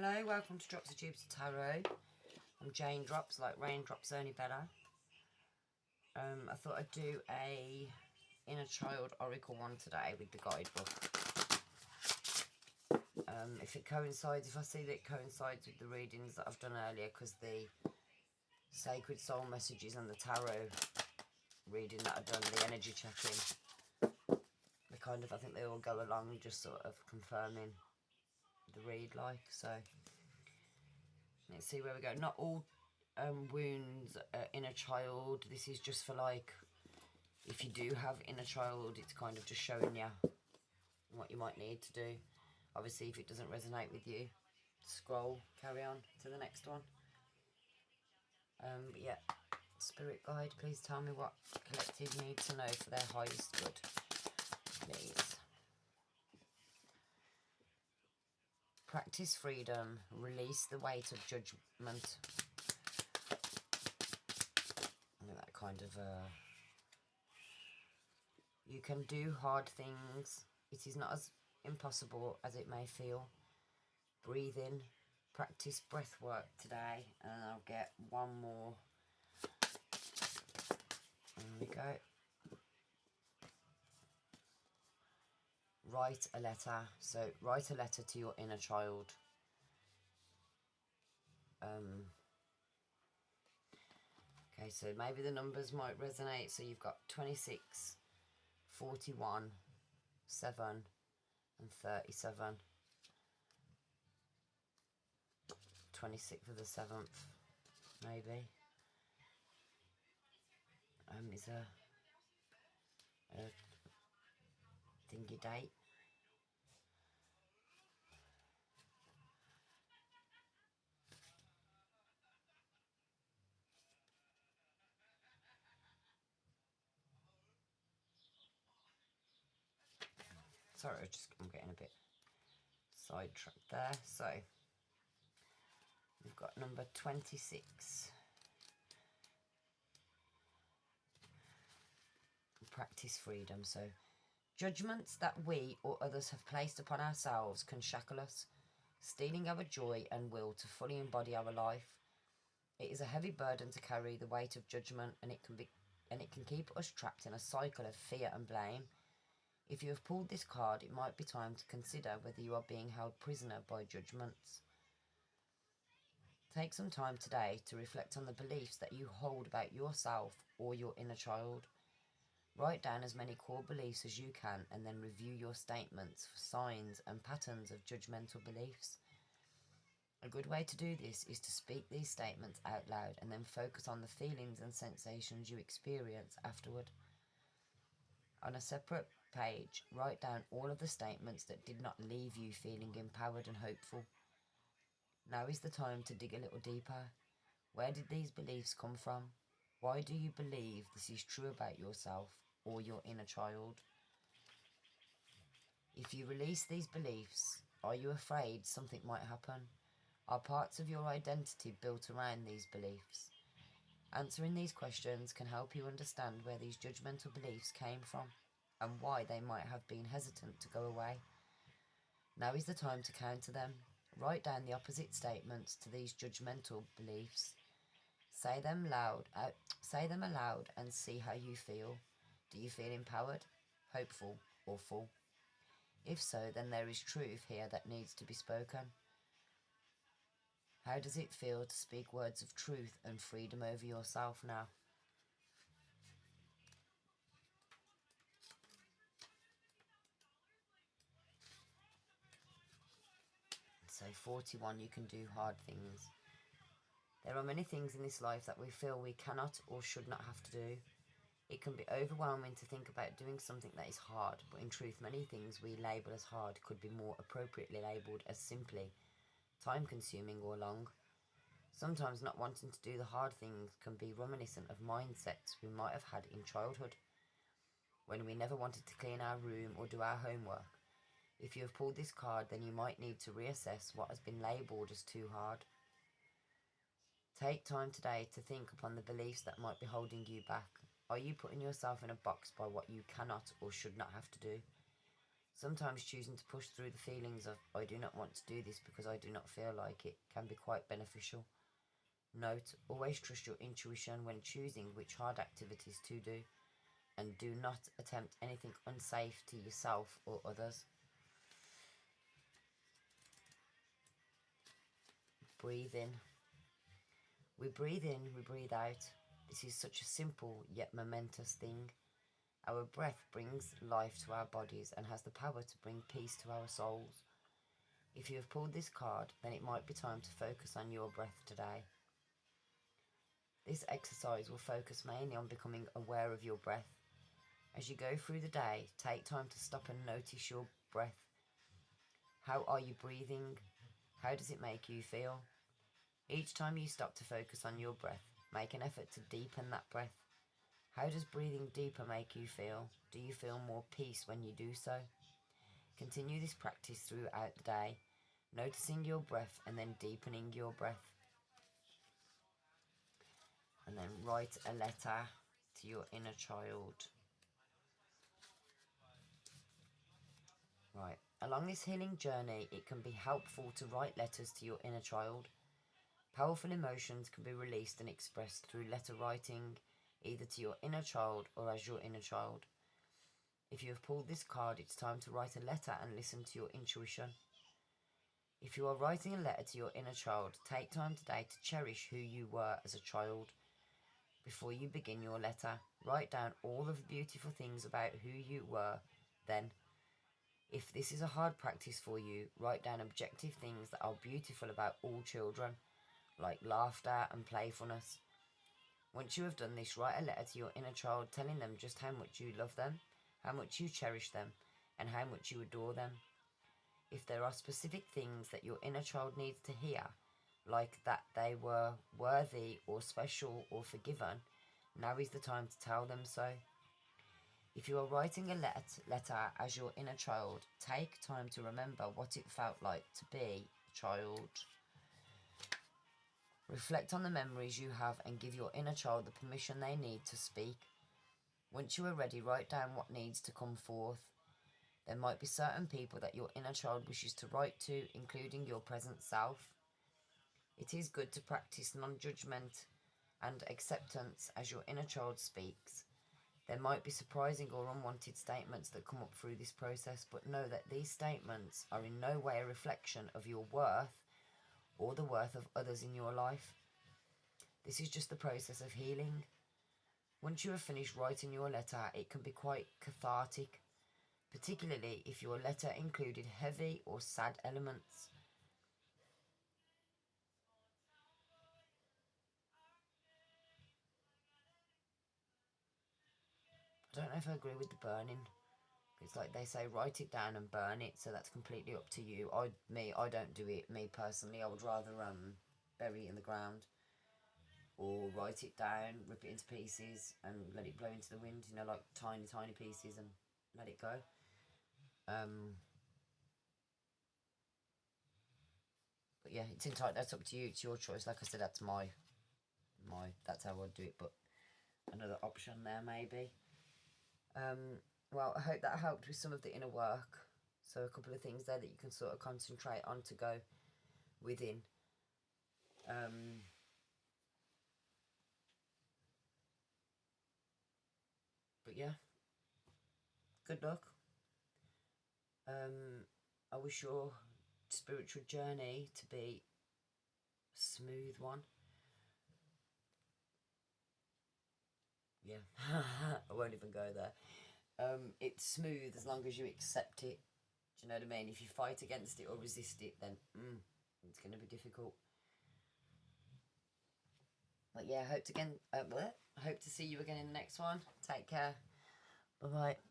Hello, welcome to Drops of Jupiter Tarot. I'm Jane Drops, like raindrops, only better. I thought I'd do a Inner Child Oracle one today with the guidebook. If it coincides, if I see that it coincides with the readings that I've done earlier, because the Sacred Soul Messages and the Tarot reading that I've done, the energy checking, I think they all go along, just sort of confirming the read, like, so let's see where we go. Not all wounds inner child. This is just for, like, if you do have inner child, it's kind of just showing you what you might need to do. Obviously, if it doesn't resonate with you, scroll, carry on to the next one. But yeah, Spirit Guide, please tell me what collective need to know for their highest good, please. Practice freedom, release the weight of judgment. That kind of you can do hard things. It is not as impossible as it may feel. Breathe in, practice breath work today, and I'll get one more. There we go. Write a letter. So write a letter to your inner child. Okay, so maybe the numbers might resonate. So you've got 26, 41, 7 and 37. 26th of the 7th, maybe. Is a thingy date. Sorry, I'm getting a bit sidetracked there. So we've got number 26. Practice freedom. So judgments that we or others have placed upon ourselves can shackle us, stealing our joy and will to fully embody our life. It is a heavy burden to carry, the weight of judgment, and it can keep us trapped in a cycle of fear and blame. If you have pulled this card, it might be time to consider whether you are being held prisoner by judgments. Take some time today to reflect on the beliefs that you hold about yourself or your inner child. Write down as many core beliefs as you can and then review your statements for signs and patterns of judgmental beliefs. A good way to do this is to speak these statements out loud and then focus on the feelings and sensations you experience afterward. On a separate page, write down all of the statements that did not leave you feeling empowered and hopeful. Now is the time to dig a little deeper. Where did these beliefs come from? Why do you believe this is true about yourself or your inner child? If you release these beliefs, are you afraid something might happen? Are parts of your identity built around these beliefs? Answering these questions can help you understand where these judgmental beliefs came from and why they might have been hesitant to go away. Now is the time to counter them. Write down the opposite statements to these judgmental beliefs. Say them aloud and see how you feel. Do you feel empowered, hopeful, or full? If so, then there is truth here that needs to be spoken. How does it feel to speak words of truth and freedom over yourself now? So 41, you can do hard things. There are many things in this life that we feel we cannot or should not have to do. It can be overwhelming to think about doing something that is hard, but in truth, many things we label as hard could be more appropriately labelled as simply time-consuming or long. Sometimes not wanting to do the hard things can be reminiscent of mindsets we might have had in childhood, when we never wanted to clean our room or do our homework. If you have pulled this card, then you might need to reassess what has been labelled as too hard. Take time today to think upon the beliefs that might be holding you back. Are you putting yourself in a box by what you cannot or should not have to do? Sometimes choosing to push through the feelings of I do not want to do this because I do not feel like it can be quite beneficial. Note, always trust your intuition when choosing which hard activities to do, and do not attempt anything unsafe to yourself or others. Breathe in. We breathe in, we breathe out. This is such a simple yet momentous thing. Our breath brings life to our bodies and has the power to bring peace to our souls. If you have pulled this card, then it might be time to focus on your breath today. This exercise will focus mainly on becoming aware of your breath. As you go through the day, take time to stop and notice your breath. How are you breathing? How does it make you feel? Each time you stop to focus on your breath, make an effort to deepen that breath. How does breathing deeper make you feel? Do you feel more peace when you do so? Continue this practice throughout the day, noticing your breath and then deepening your breath. And then write a letter to your inner child. Right. Along this healing journey, it can be helpful to write letters to your inner child. Powerful emotions can be released and expressed through letter writing, either to your inner child or as your inner child. If you have pulled this card, it's time to write a letter and listen to your intuition. If you are writing a letter to your inner child, take time today to cherish who you were as a child. Before you begin your letter, write down all of the beautiful things about who you were then. If this is a hard practice for you, write down objective things that are beautiful about all children, like laughter and playfulness. Once you have done this, write a letter to your inner child telling them just how much you love them, how much you cherish them, and how much you adore them. If there are specific things that your inner child needs to hear, like that they were worthy or special or forgiven, now is the time to tell them so. If you are writing a letter as your inner child, take time to remember what it felt like to be a child. Reflect on the memories you have and give your inner child the permission they need to speak. Once you are ready, write down what needs to come forth. There might be certain people that your inner child wishes to write to, including your present self. It is good to practice non-judgment and acceptance as your inner child speaks. There might be surprising or unwanted statements that come up through this process, but know that these statements are in no way a reflection of your worth or the worth of others in your life. This is just the process of healing. Once you have finished writing your letter, it can be quite cathartic, particularly if your letter included heavy or sad elements. I don't know if I agree with the burning. It's like they say, write it down and burn it, so that's completely up to you. I don't do it. Me personally, I would rather bury it in the ground, or write it down, rip it into pieces, and let it blow into the wind. You know, like tiny, tiny pieces, and let it go. But yeah, it's entirely, that's up to you. It's your choice. Like I said, that's that's how I'd do it. But another option there maybe. Well, I hope that helped with some of the inner work. So a couple of things there that you can sort of concentrate on to go within. But yeah, good luck. I wish your spiritual journey to be a smooth one. Yeah, I won't even go there. It's smooth as long as you accept it. Do you know what I mean? If you fight against it or resist it, then it's going to be difficult. But yeah, I hope to see you again in the next one. Take care. Bye bye.